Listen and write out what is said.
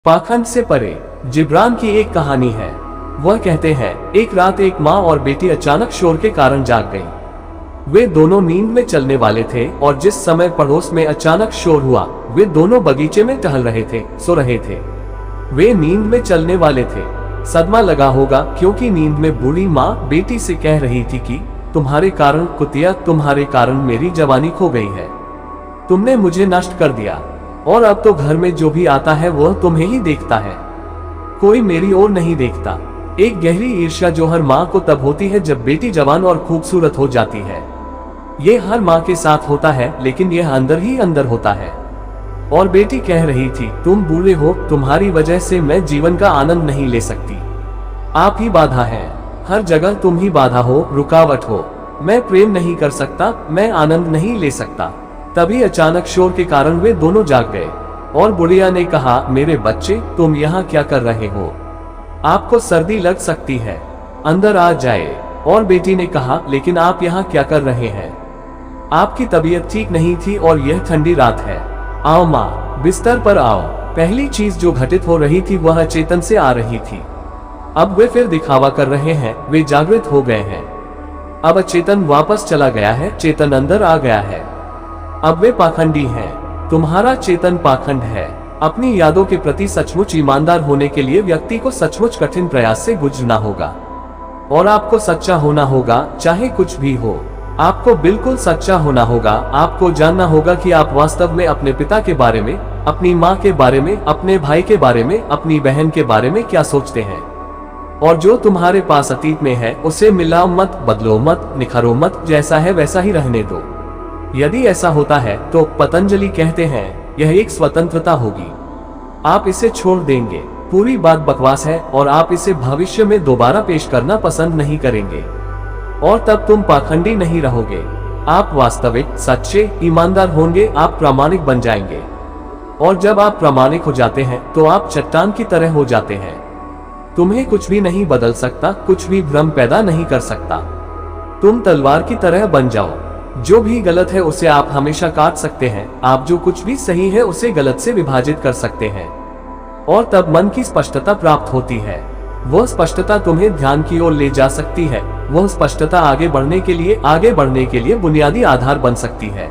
पाखंड से परे जिब्रान की एक कहानी है। वह कहते हैं, एक रात एक माँ और बेटी अचानक शोर के कारण जाग गईं। वे दोनों नींद में चलने वाले थे और जिस समय पड़ोस में अचानक शोर हुआ, वे दोनों बगीचे में टहल रहे थे, सो रहे थे। वे नींद में चलने वाले थे। सदमा लगा होगा क्योंकि नींद में बूढ़ी माँ बेटी से कह रही थी कि तुम्हारे कारण कुतिया, तुम्हारे कारण मेरी जवानी खो गई है। तुमने मुझे नष्ट कर दिया और अब तो घर में जो भी आता है वह तुम्हें ही देखता है, कोई मेरी ओर नहीं देखता। एक गहरी ईर्ष्या जो हर माँ को तब होती है जब बेटी जवान और खूबसूरत हो जाती है। ये हर माँ के साथ होता है, लेकिन यह अंदर ही अंदर होता है। और बेटी कह रही थी, तुम बूढ़े हो, तुम्हारी वजह से मैं जीवन का आनंद नहीं ले सकती। आप ही बाधा है, हर जगह तुम ही बाधा हो, रुकावट हो। मैं प्रेम नहीं कर सकता, मैं आनंद नहीं ले सकता। तभी अचानक शोर के कारण वे दोनों जाग गए और बुढ़िया ने कहा, मेरे बच्चे, तुम यहाँ क्या कर रहे हो? आपको सर्दी लग सकती है, अंदर आ जाए। और बेटी ने कहा, लेकिन आप यहाँ क्या कर रहे हैं? आपकी तबीयत ठीक नहीं थी और यह ठंडी रात है। आओ माँ, बिस्तर पर आओ। पहली चीज जो घटित हो रही थी वह चेतन से आ रही थी। अब वे फिर दिखावा कर रहे हैं, वे जागृत हो गए हैं। अब चेतन वापस चला गया है, चेतन अंदर आ गया है। अब वे पाखंडी हैं। तुम्हारा चेतन पाखंड है। अपनी यादों के प्रति सचमुच ईमानदार होने के लिए व्यक्ति को सचमुच कठिन प्रयास से गुजरना होगा और आपको सच्चा होना होगा, चाहे कुछ भी हो। आपको बिल्कुल सच्चा होना होगा। आपको जानना होगा कि आप वास्तव में अपने पिता के बारे में, अपनी माँ के बारे में, अपने भाई के बारे में, अपनी बहन के बारे में क्या सोचते हैं। और जो तुम्हारे पास अतीत में है उसे मिलाओ मत, बदलो मत, निखरो मत। जैसा है वैसा ही रहने दो। यदि ऐसा होता है तो पतंजलि कहते हैं, यह एक स्वतंत्रता होगी। आप इसे छोड़ देंगे, पूरी बात बकवास है और आप इसे भविष्य में दोबारा पेश करना पसंद नहीं करेंगे। और तब तुम पाखंडी नहीं रहोगे, आप वास्तविक, सच्चे, ईमानदार होंगे। आप प्रामाणिक बन जाएंगे। और जब आप प्रामाणिक हो जाते हैं तो आप चट्टान की तरह हो जाते हैं। तुम्हें कुछ भी नहीं बदल सकता, कुछ भी भ्रम पैदा नहीं कर सकता। तुम तलवार की तरह बन जाओ। जो भी गलत है उसे आप हमेशा काट सकते हैं। आप जो कुछ भी सही है उसे गलत से विभाजित कर सकते हैं। और तब मन की स्पष्टता प्राप्त होती है। वह स्पष्टता तुम्हें ध्यान की ओर ले जा सकती है। वह स्पष्टता आगे बढ़ने के लिए बुनियादी आधार बन सकती है।